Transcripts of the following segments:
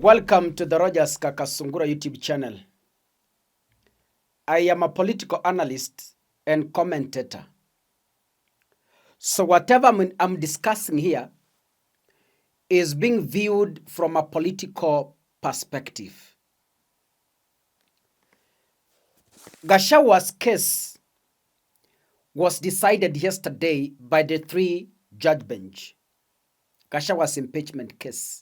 Welcome to the Rogers Kakasungura YouTube channel. I am a political analyst and commentator. So whatever I'm discussing here is being viewed from a political perspective. Gachagua's case was decided yesterday by the 3-judge bench. Gachagua's impeachment case.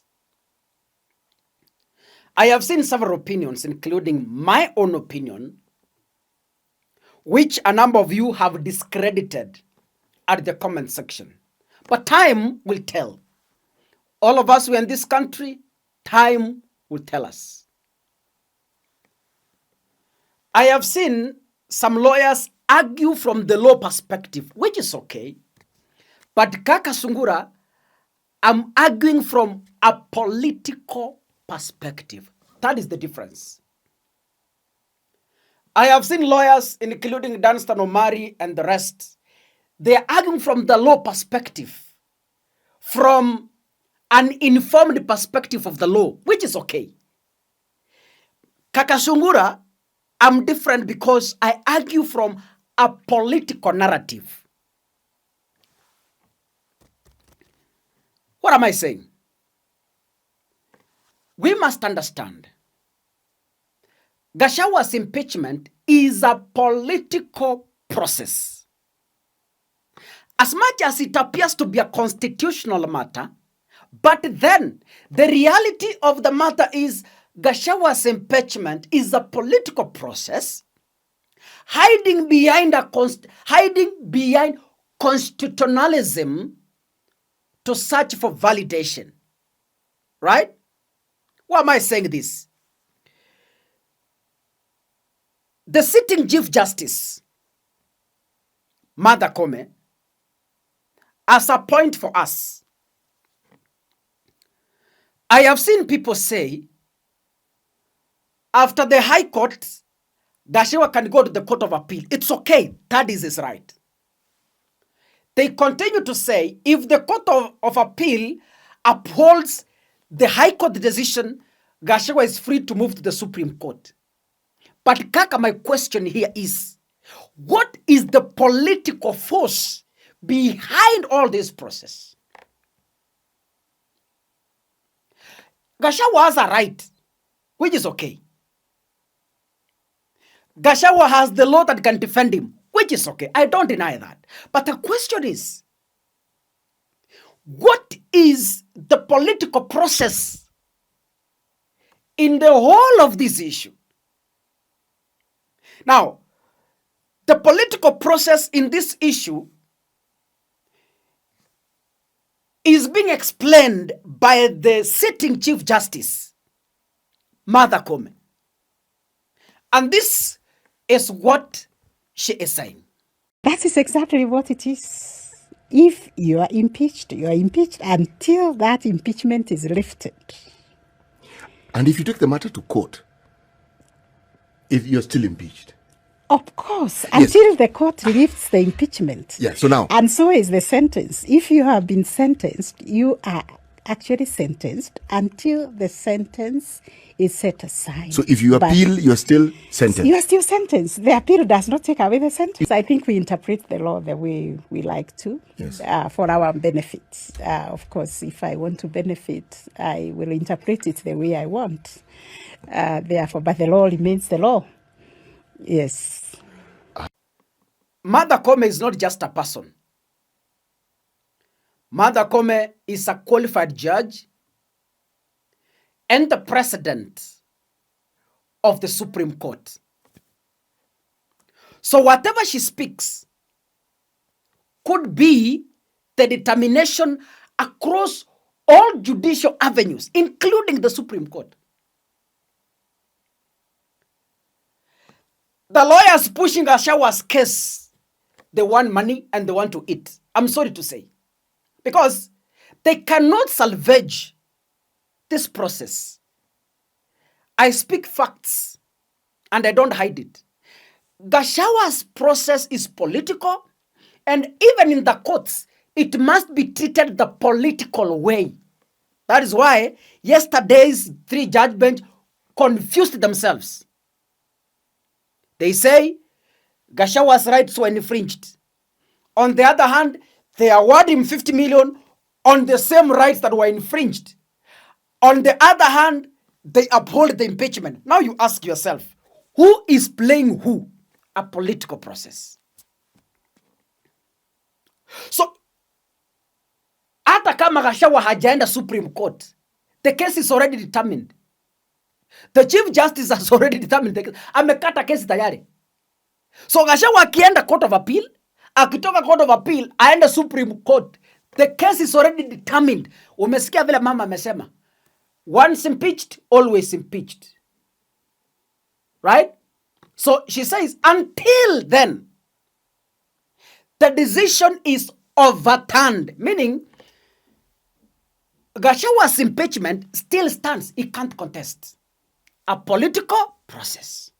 I have seen several opinions, including my own opinion, which a number of you have discredited at the comment section. But time will tell. All of us who are in this country, time will tell us. I have seen some lawyers argue from the law perspective, which is okay. But Kakasungura, I'm arguing from a political perspective. That is the difference. I have seen lawyers, including Danstan Omari and the rest, they are arguing from the law perspective, from an informed perspective of the law, which is okay. Kakasungura, I'm different because I argue from a political narrative. What am I saying? We must understand Gachagua's impeachment is a political process. As much as it appears to be a constitutional matter, but then the reality of the matter is Gachagua's impeachment is a political process hiding behind constitutionalism to search for validation. Right? Why am I saying this? The sitting Chief Justice, Martha Koome, as a point for us. I have seen people say, after the High Court, Gachagua can go to the Court of Appeal. It's okay. That is his right. They continue to say, if the Court of Appeal upholds the High Court decision, Gachagua is free to move to the Supreme Court. But Kaka, my question here is, what is the political force behind all this process? Gachagua has a right, which is okay. Gachagua has the law that can defend him, which is okay. I don't deny that. But the question is, what is the political process in the whole of this issue? Now, the political process in this issue is being explained by the sitting Chief Justice, Martha Koome. And this is what she is saying. That is exactly what it is. If you are impeached until that impeachment is lifted. And if you take the matter to court, if you're still impeached? Of course, until the court lifts the impeachment. Yeah, so now. And so is the sentence. If you have been sentenced, you are actually sentenced until the sentence is set aside. So if you appeal, you're still sentenced? You are still sentenced. The appeal does not take away the sentence. I think we interpret the law the way we like to, yes, for our benefit. Of course, if I want to benefit, I will interpret it the way I want. Therefore, but the law remains the law. Yes. Martha Koome is not just a person. Martha Koome is a qualified judge and the president of the Supreme Court. So whatever she speaks could be the determination across all judicial avenues, including the Supreme Court. The lawyers pushing Gachagua's case, they want money and they want to eat. I'm sorry to say. Because they cannot salvage this process. I speak facts and I don't hide it. Gachagua's process is political, and even in the courts, it must be treated the political way. That is why yesterday's 3-judge bench confused themselves. They say Gachagua's rights were infringed. On the other hand, they award him 50 million on the same rights that were infringed. On the other hand, they uphold the impeachment. Now you ask yourself, who is playing who? A political process. So, hata kama Gachagua hajaenda Supreme Court, the case is already determined. The Chief Justice has already determined the case. Amekata kesi tayari. So Gachagua akienda Court of Appeal, akitoka Court of Appeal, aende Supreme Court, the case is already determined. Umesikia vile mama amesema. Once impeached, always impeached. Right? So she says, until then, the decision is overturned. Meaning, Gachagua's impeachment still stands. He can't contest. A political process.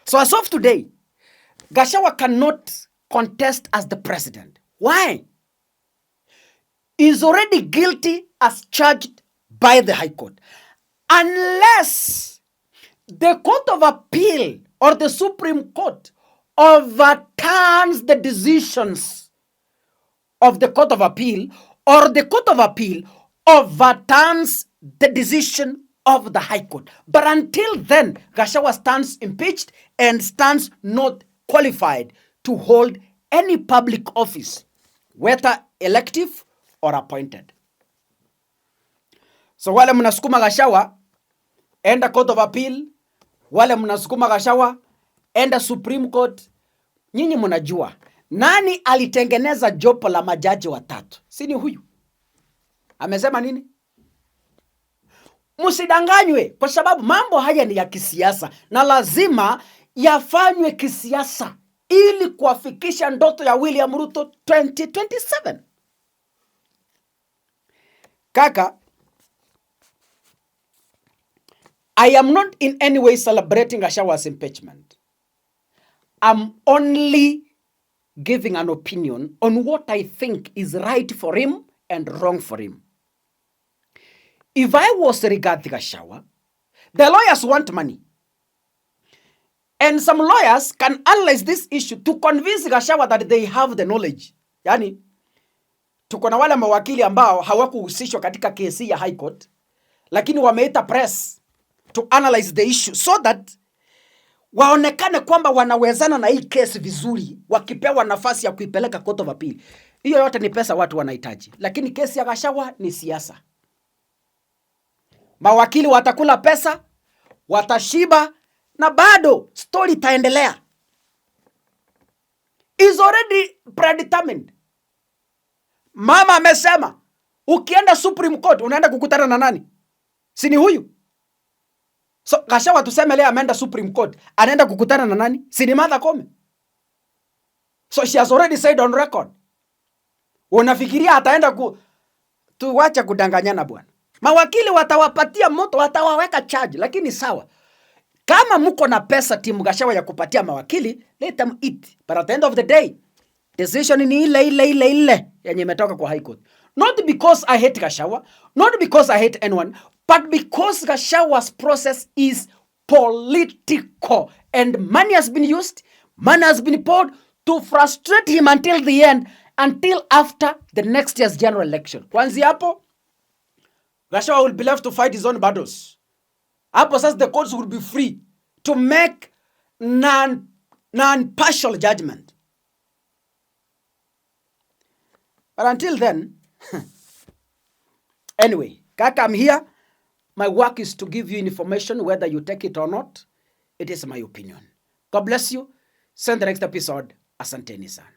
So as of today, Gachagua cannot contest as the president. Why? He's already guilty as charged by the High Court. Unless the Court of Appeal or the Supreme Court overturns the decisions of the Court of Appeal, or the Court of Appeal overturns the decision of the High Court. But until then, Gachagua stands impeached and stands not qualified to hold any public office, whether elective or appointed. So wale mnasukuma Gachagua, enda Court of Appeal, wale mnasukuma Gachagua, enda Supreme Court, nyinyi mnajua nani alitengeneza jopo la majaji watatu? Si ni huyu? Amesema nini? Msidanganywe, kwa sababu mambo haya ni ya kisiasa na lazima yafanywe kisiasa ili kuafikisha ndoto ya William Ruto 2027. Kaka, I am not in any way celebrating Gachagua's impeachment. I'm only giving an opinion on what I think is right for him and wrong for him. If I was regarding Gachagua, the lawyers want money. And some lawyers can analyze this issue to convince Gachagua that they have the knowledge. Yani, tuko na wale mawakili ambao hawakuhusishwa katika kesi ya High Court, lakini wameita press to analyze the issue so that waonekane kwamba wanawezana na hii kesi vizuri, wakipewa nafasi ya kuipeleka Court of Appeal. Hiyo yote ni pesa watu wanahitaji. Lakini kesi ya Gachagua ni siasa. Mawakili watakula pesa, watashiba, na bado story itaendelea. Is already predetermined. Mama amesema, ukienda Supreme Court, unaenda kukutana na nani? Si ni huyu? So Gachagua tuseme leo ameenda Supreme Court, anaenda kukutana na nani? Si ni Martha Koome? So she has already said on record. Unafikiria ataenda tuwache kudanganyana bwana. Mawakili watawapatia moto, watawaweka charge, lakini sawa. Kama mko na pesa timu Gachagua ya kupatia mawakili, let them eat. But at the end of the day, decision ni ile yenye imetoka kwa High Court. Not because I hate Gachagua, not because I hate anyone, but because Gachagua's process is political and money has been used, money has been poured to frustrate him until the end, until after the next year's general election. Kwanzi hapo, Gachagua will be left to fight his own battles. Hapo sasa the courts will be free to make non-partial judgment. But until then, anyway, Kaka, I'm here. My work is to give you information, whether you take it or not. It is my opinion. God bless you. Send the next episode. Asanteni sana.